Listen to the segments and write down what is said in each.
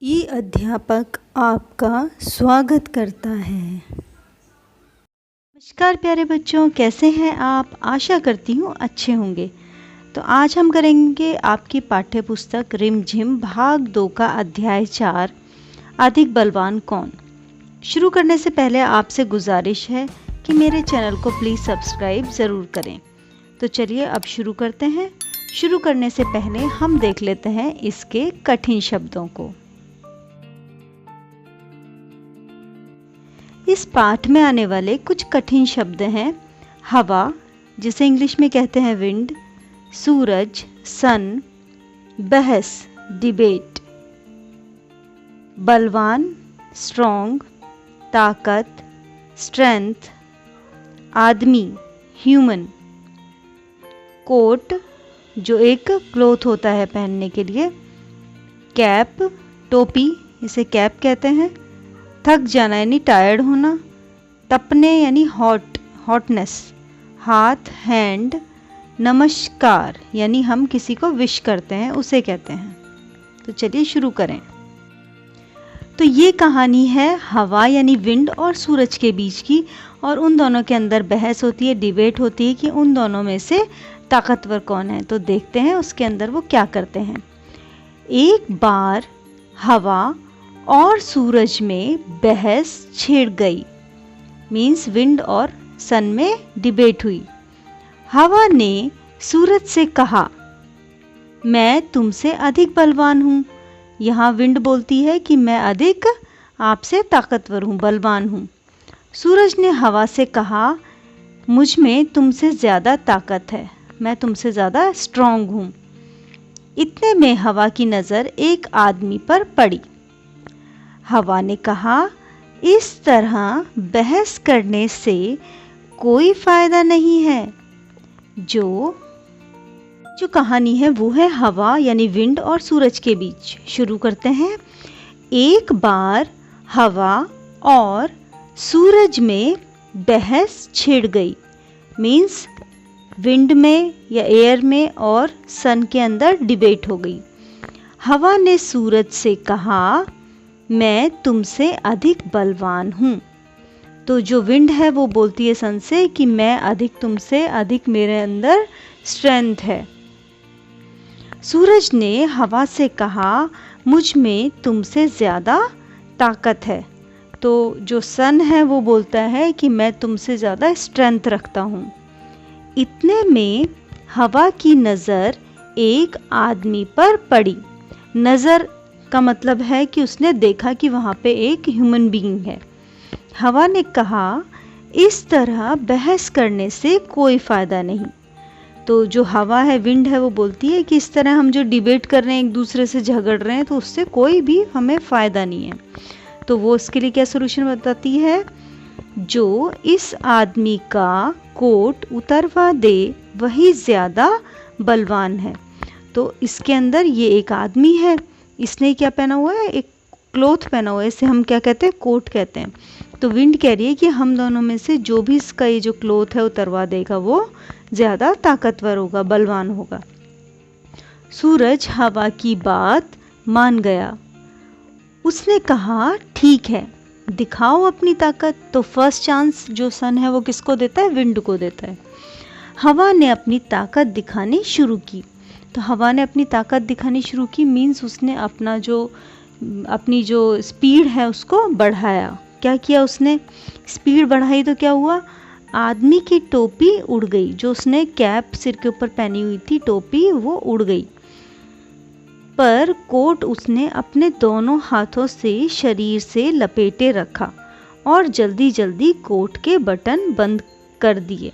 ये अध्यापक आपका स्वागत करता है। नमस्कार प्यारे बच्चों, कैसे हैं आप? आशा करती हूँ अच्छे होंगे। तो आज हम करेंगे आपकी पाठ्य पुस्तक रिमझिम भाग 2 का अध्याय 4 अधिक बलवान कौन। शुरू करने से पहले आपसे गुजारिश है कि मेरे चैनल को प्लीज़ सब्सक्राइब ज़रूर करें। तो चलिए अब शुरू करते हैं। शुरू करने से पहले हम देख लेते हैं इसके कठिन शब्दों को। इस पाठ में आने वाले कुछ कठिन शब्द हैं हवा, जिसे इंग्लिश में कहते हैं विंड, सूरज सन, बहस डिबेट, बलवान स्ट्रॉन्ग, ताकत स्ट्रेंथ, आदमी ह्यूमन, कोट जो एक क्लोथ होता है पहनने के लिए, कैप टोपी, इसे कैप कहते हैं, थक जाना यानी टायर्ड होना, तपने यानी हॉटनेस, हाथ हैंड, नमस्कार यानी हम किसी को विश करते हैं उसे कहते हैं। तो चलिए शुरू करें। तो ये कहानी है हवा यानी विंड और सूरज के बीच की, और उन दोनों के अंदर बहस होती है, डिबेट होती है कि उन दोनों में से ताकतवर कौन है। तो देखते हैं उसके अंदर वो क्या करते हैं। एक बार हवा और सूरज में बहस छिड़ गई, मीन्स विंड और सन में डिबेट हुई। हवा ने सूरज से कहा, मैं तुमसे अधिक बलवान हूँ। यहाँ विंड बोलती है कि मैं अधिक आपसे ताकतवर हूँ, बलवान हूँ। सूरज ने हवा से कहा, मुझ में तुमसे ज़्यादा ताकत है, मैं तुमसे ज़्यादा स्ट्रॉन्ग हूँ। इतने में हवा की नज़र एक आदमी पर पड़ी। हवा ने कहा, इस तरह बहस करने से कोई फायदा नहीं है। जो कहानी है वो है हवा यानी विंड और सूरज के बीच। शुरू करते हैं। एक बार हवा और सूरज में बहस छिड़ गई, मीन्स विंड में या एयर में और सन के अंदर डिबेट हो गई। हवा ने सूरज से कहा, मैं तुमसे अधिक बलवान हूँ। तो जो विंड है वो बोलती है सन से कि मैं अधिक तुमसे, अधिक मेरे अंदर स्ट्रेंथ है। सूरज ने हवा से कहा, मुझ में तुमसे ज़्यादा ताकत है। तो जो सन है वो बोलता है कि मैं तुमसे ज़्यादा स्ट्रेंथ रखता हूँ। इतने में हवा की नज़र एक आदमी पर पड़ी। नज़र का मतलब है कि उसने देखा कि वहाँ पे एक ह्यूमन बीइंग है। हवा ने कहा, इस तरह बहस करने से कोई फ़ायदा नहीं। तो जो हवा है, विंड है, वो बोलती है कि इस तरह हम जो डिबेट कर रहे हैं, एक दूसरे से झगड़ रहे हैं, तो उससे कोई भी हमें फ़ायदा नहीं है। तो वो इसके लिए क्या सोल्यूशन बताती है, जो इस आदमी का कोट उतरवा दे वही ज़्यादा बलवान है। तो इसके अंदर ये एक आदमी है, इसने क्या पहना हुआ है, एक क्लोथ पहना हुआ है, इसे हम क्या कहते हैं, कोट कहते हैं। तो विंड कह रही है कि हम दोनों में से जो भी इसका ये जो क्लोथ है उतरवा देगा वो ज़्यादा ताकतवर होगा, बलवान होगा। सूरज हवा की बात मान गया। उसने कहा, ठीक है, दिखाओ अपनी ताकत। तो फर्स्ट चांस जो सन है वो किसको देता है, विंड को देता है। हवा ने अपनी ताकत दिखानी शुरू की। तो हवा ने अपनी ताकत दिखानी शुरू की, मीन्स उसने अपनी जो स्पीड है उसको बढ़ाया। क्या किया उसने, स्पीड बढ़ाई तो क्या हुआ, आदमी की टोपी उड़ गई। जो उसने कैप सिर के ऊपर पहनी हुई थी, टोपी, वो उड़ गई। पर कोट उसने अपने दोनों हाथों से शरीर से लपेटे रखा और जल्दी जल्दी कोट के बटन बंद कर दिए।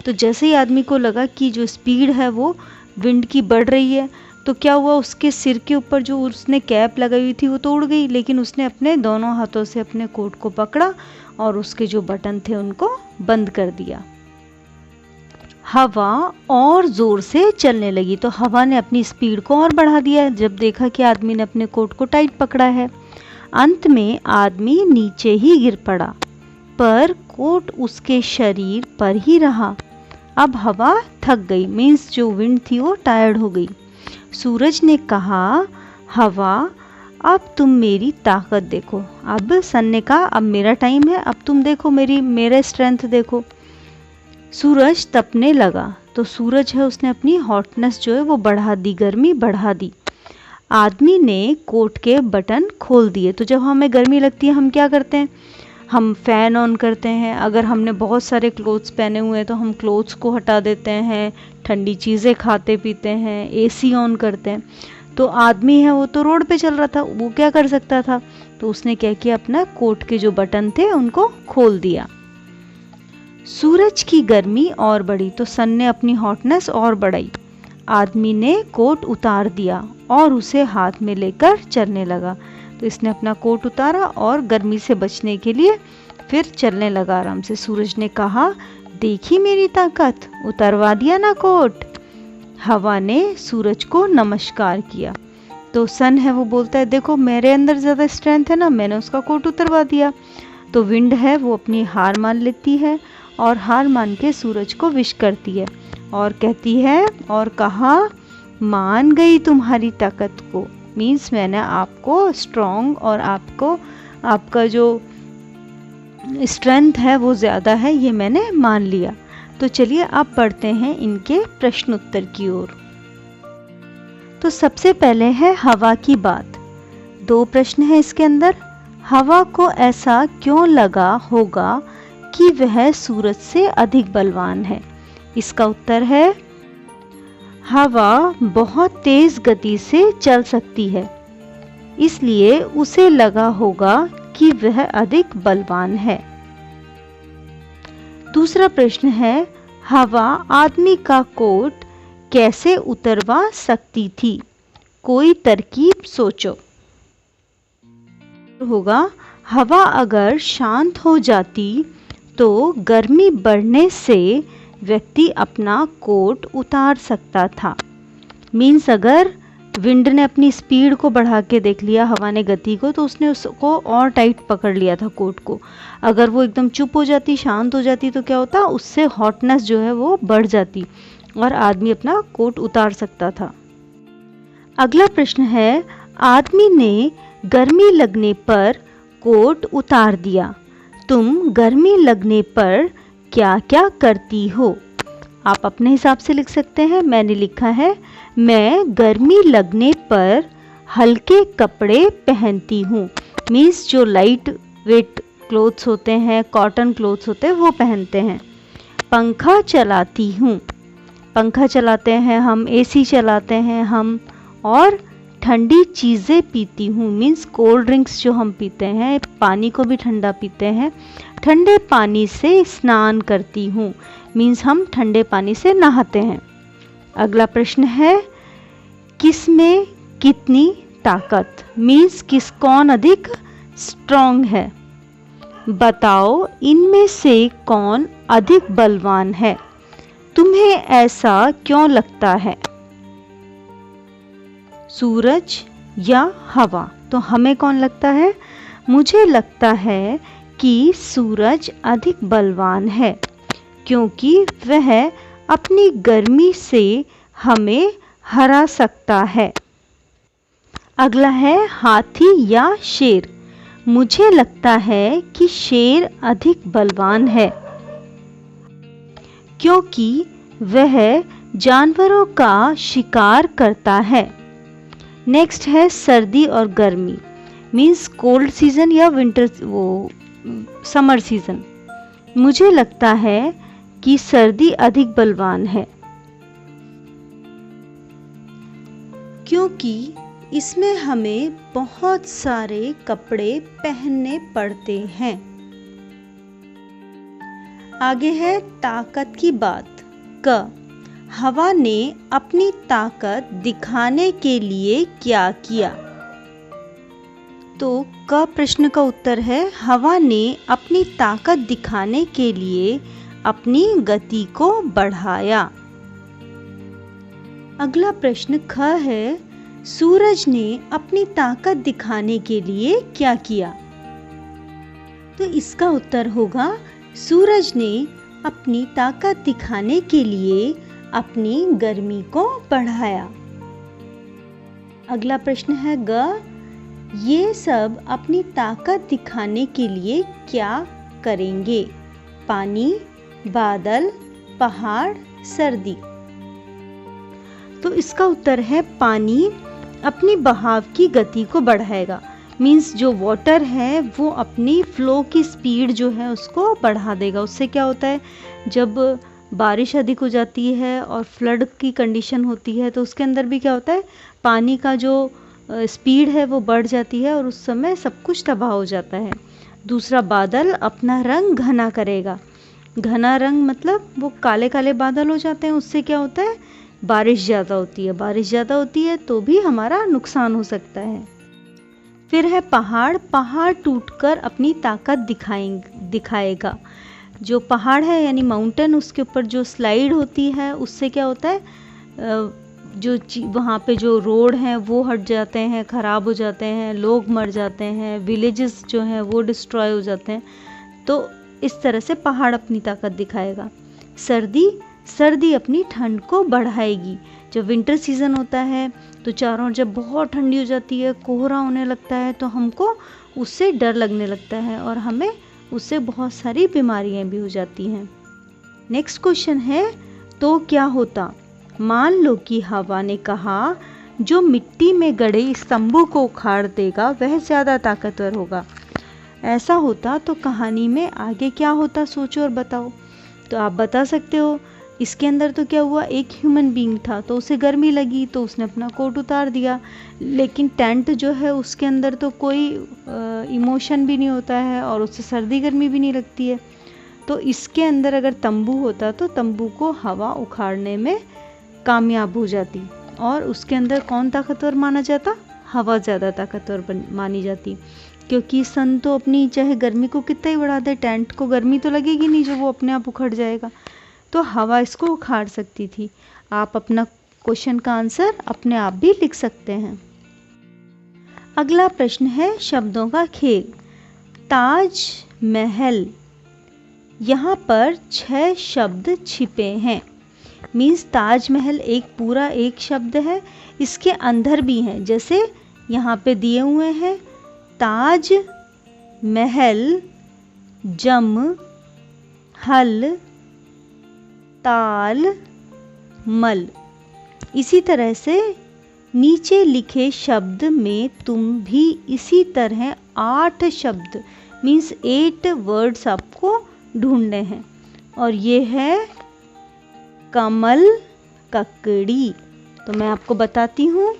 तो जैसे ही आदमी को लगा कि जो स्पीड है वो विंड की बढ़ रही है, तो क्या हुआ, उसके सिर के ऊपर जो उसने कैप लगाई हुई थी वो तो उड़ गई, लेकिन उसने अपने दोनों हाथों से अपने कोट को पकड़ा और उसके जो बटन थे उनको बंद कर दिया। हवा और ज़ोर से चलने लगी। तो हवा ने अपनी स्पीड को और बढ़ा दिया जब देखा कि आदमी ने अपने कोट को टाइट पकड़ा है। अंत में आदमी नीचे ही गिर पड़ा, पर कोट उसके शरीर पर ही रहा। अब हवा थक गई, मीन्स जो विंड थी वो टायर्ड हो गई। सूरज ने कहा, हवा अब तुम मेरी ताकत देखो। अब सन ने कहा अब मेरा टाइम है, अब तुम देखो मेरा स्ट्रेंथ देखो। सूरज तपने लगा, तो सूरज है उसने अपनी हॉटनेस जो है वो बढ़ा दी, गर्मी बढ़ा दी। आदमी ने कोट के बटन खोल दिए। तो जब हमें गर्मी लगती है हम क्या करते हैं, हम फ़ैन ऑन करते हैं। अगर हमने बहुत सारे क्लोथ्स पहने हुए हैं तो हम क्लोथ्स को हटा देते हैं, ठंडी चीज़ें खाते पीते हैं, एसी ऑन करते हैं। तो आदमी है वो तो रोड पे चल रहा था, वो क्या कर सकता था, तो उसने क्या किया, अपना कोट के जो बटन थे उनको खोल दिया। सूरज की गर्मी और बढ़ी, तो सन ने अपनी हॉटनेस और बढ़ाई। आदमी ने कोट उतार दिया और उसे हाथ में लेकर चलने लगा। तो इसने अपना कोट उतारा और गर्मी से बचने के लिए फिर चलने लगा आराम से। सूरज ने कहा, देखी मेरी ताकत, उतरवा दिया ना कोट। हवा ने सूरज को नमस्कार किया। तो सन है वो बोलता है, देखो मेरे अंदर ज़्यादा स्ट्रेंथ है ना, मैंने उसका कोट उतरवा दिया। तो विंड है वो अपनी हार मान लेती है और हार मान के सूरज को विश करती है और कहती है और कहा, मान गई तुम्हारी ताकत को। मीन्स मैंने आपको स्ट्रॉन्ग और आपका जो स्ट्रेंथ है वो ज़्यादा है, ये मैंने मान लिया। तो चलिए अब पढ़ते हैं इनके प्रश्न उत्तर की ओर। तो सबसे पहले है हवा की बात। 2 प्रश्न है इसके अंदर। हवा को ऐसा क्यों लगा होगा कि वह सूरज से अधिक बलवान है? इसका उत्तर है, हवा बहुत तेज गति से चल सकती है, इसलिए उसे लगा होगा कि वह अधिक बलवान है। दूसरा प्रश्न है, हवा आदमी का कोट कैसे उतरवा सकती थी? कोई तरकीब सोचो। होगा, हवा अगर शांत हो जाती तो गर्मी बढ़ने से व्यक्ति अपना कोट उतार सकता था। मीन्स अगर विंड ने अपनी स्पीड को बढ़ा के देख लिया, हवा ने गति को, तो उसने उसको और टाइट पकड़ लिया था कोट को। अगर वो एकदम चुप हो जाती, शांत हो जाती, तो क्या होता, उससे हॉटनेस जो है वो बढ़ जाती और आदमी अपना कोट उतार सकता था। अगला प्रश्न है, आदमी ने गर्मी लगने पर कोट उतार दिया। तुम गर्मी लगने पर क्या क्या करती हो? आप अपने हिसाब से लिख सकते हैं। मैंने लिखा है, मैं गर्मी लगने पर हल्के कपड़े पहनती हूँ। मीन्स जो लाइट वेट क्लोथ्स होते हैं, कॉटन क्लोथ्स होते हैं, वो पहनते हैं। पंखा चलाती हूँ, पंखा चलाते हैं हम, एसी चलाते हैं हम, और ठंडी चीज़ें पीती हूँ। मीन्स कोल्ड ड्रिंक्स जो हम पीते हैं, पानी को भी ठंडा पीते हैं। ठंडे पानी से स्नान करती हूँ। मीन्स हम ठंडे पानी से नहाते हैं। अगला प्रश्न है, किस में कितनी ताकत? मीन्स कौन अधिक स्ट्रॉन्ग है? बताओ इनमें से कौन अधिक बलवान है? तुम्हें ऐसा क्यों लगता है? सूरज या हवा? तो हमें कौन लगता है? मुझे लगता है कि सूरज अधिक बलवान है, क्योंकि वह अपनी गर्मी से हमें हरा सकता है। अगला है, हाथी या शेर? मुझे लगता है कि शेर अधिक बलवान है, क्योंकि वह जानवरों का शिकार करता है। नेक्स्ट है, सर्दी और गर्मी। मीन्स कोल्ड सीजन या विंटर, समर सीजन। मुझे लगता है कि सर्दी अधिक बलवान है, क्योंकि इसमें हमें बहुत सारे कपड़े पहनने पड़ते हैं। आगे है ताकत की बात। क, हवा ने अपनी ताकत दिखाने के लिए क्या किया? तो क प्रश्न का उत्तर है, हवा ने अपनी ताकत दिखाने के लिए अपनी गति को बढ़ाया। अगला प्रश्न ख है, सूरज ने अपनी ताकत दिखाने के लिए क्या किया? तो इसका उत्तर होगा, सूरज ने अपनी ताकत दिखाने के लिए अपनी गर्मी को बढ़ाया। अगला प्रश्न है ग, ये सब अपनी ताकत दिखाने के लिए क्या करेंगे? पानी, बादल, पहाड़, सर्दी। तो इसका उत्तर है पानी अपनी बहाव की गति को बढ़ाएगा। मीन्स जो वाटर है वो अपनी फ्लो की स्पीड जो है उसको बढ़ा देगा। उससे क्या होता है, जब बारिश अधिक हो जाती है और फ्लड की कंडीशन होती है तो उसके अंदर भी क्या होता है, पानी का जो स्पीड है वो बढ़ जाती है और उस समय सब कुछ तबाह हो जाता है। दूसरा, बादल अपना रंग घना करेगा। घना रंग मतलब वो काले काले बादल हो जाते हैं। उससे क्या होता है, बारिश ज़्यादा होती है। बारिश ज़्यादा होती है तो भी हमारा नुकसान हो सकता है। फिर है पहाड़। पहाड़ टूटकर अपनी ताकत दिखाएगा। जो पहाड़ है यानी माउंटेन, उसके ऊपर जो स्लाइड होती है उससे क्या होता है, जो वहाँ पे जो रोड हैं वो हट जाते हैं, ख़राब हो जाते हैं, लोग मर जाते हैं, विलेजेस जो हैं वो डिस्ट्रॉय हो जाते हैं। तो इस तरह से पहाड़ अपनी ताकत दिखाएगा। सर्दी, सर्दी अपनी ठंड को बढ़ाएगी। जब विंटर सीज़न होता है तो चारों ओर जब बहुत ठंडी हो जाती है, कोहरा होने लगता है, तो हमको उससे डर लगने लगता है और हमें उससे बहुत सारी बीमारियां भी हो जाती हैं। नेक्स्ट क्वेश्चन है, तो क्या होता? मान लो कि हवा ने कहा जो मिट्टी में गड़े इस तंबू को उखाड़ देगा वह ज़्यादा ताकतवर होगा। ऐसा होता तो कहानी में आगे क्या होता, सोचो और बताओ। तो आप बता सकते हो। इसके अंदर तो क्या हुआ, एक ह्यूमन बीइंग था तो उसे गर्मी लगी तो उसने अपना कोट उतार दिया, लेकिन टेंट जो है उसके अंदर तो कोई इमोशन भी नहीं होता है और उससे सर्दी गर्मी भी नहीं लगती है। तो इसके अंदर अगर तंबू होता तो तंबू को हवा उखाड़ने में कामयाब हो जाती और उसके अंदर कौन ताकतवर माना जाता? हवा ज़्यादा ताकतवर मानी जाती, क्योंकि सन तो अपनी चाहे गर्मी को कितना ही बढ़ा दे, टेंट को गर्मी तो लगेगी नहीं जो वो अपने आप उखड़ जाएगा। तो हवा इसको उखाड़ सकती थी। आप अपना क्वेश्चन का आंसर अपने आप भी लिख सकते हैं। अगला प्रश्न है शब्दों का खेल। ताज महल, यहाँ पर 6 शब्द छिपे हैं। मीन्स ताजमहल एक पूरा एक शब्द है, इसके अंदर भी हैं, जैसे यहाँ पे दिए हुए हैं ताज महल, जम, हल, ताल, मल। इसी तरह से नीचे लिखे शब्द में तुम भी इसी तरह 8 शब्द मीन्स 8 वर्ड्स आपको ढूंढने हैं और ये है कमल, ककड़ी। तो मैं आपको बताती हूँ।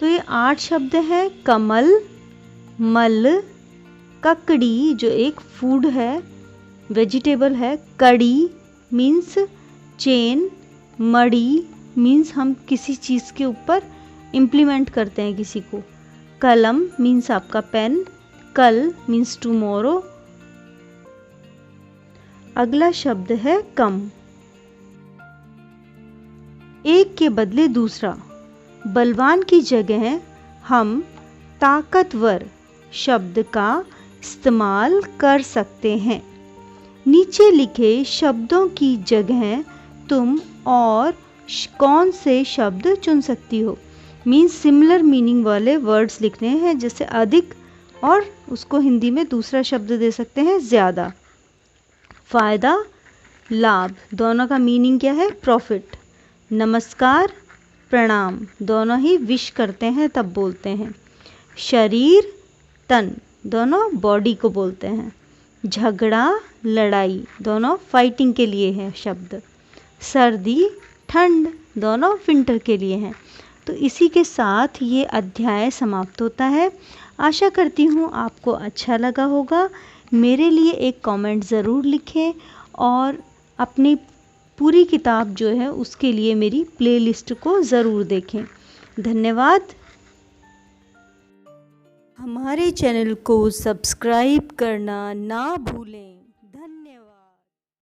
तो ये 8 शब्द हैं, कमल, मल, ककड़ी जो एक फूड है, वेजिटेबल है, कड़ी मीन्स चेन, मड़ी मीन्स हम किसी चीज़ के ऊपर इम्प्लीमेंट करते हैं किसी को, कलम मीन्स आपका पेन, कल मीन्स टुमारो। अगला शब्द है कम, एक के बदले दूसरा। बलवान की जगह हम ताकतवर शब्द का इस्तेमाल कर सकते हैं। नीचे लिखे शब्दों की जगह तुम और कौन से शब्द चुन सकती हो। मीन्स सिमिलर मीनिंग वाले वर्ड्स लिखने हैं, जैसे अधिक और उसको हिंदी में दूसरा शब्द दे सकते हैं ज़्यादा। फ़ायदा, लाभ, दोनों का मीनिंग क्या है? प्रॉफिट। नमस्कार, प्रणाम, दोनों ही विश करते हैं तब बोलते हैं। शरीर, तन, दोनों बॉडी को बोलते हैं। झगड़ा, लड़ाई, दोनों फाइटिंग के लिए हैं शब्द। सर्दी, ठंड, दोनों विंटर के लिए हैं। तो इसी के साथ ये अध्याय समाप्त होता है। आशा करती हूँ आपको अच्छा लगा होगा। मेरे लिए एक कमेंट ज़रूर लिखें और अपनी पूरी किताब जो है उसके लिए मेरी प्लेलिस्ट को ज़रूर देखें। धन्यवाद। हमारे चैनल को सब्सक्राइब करना ना भूलें।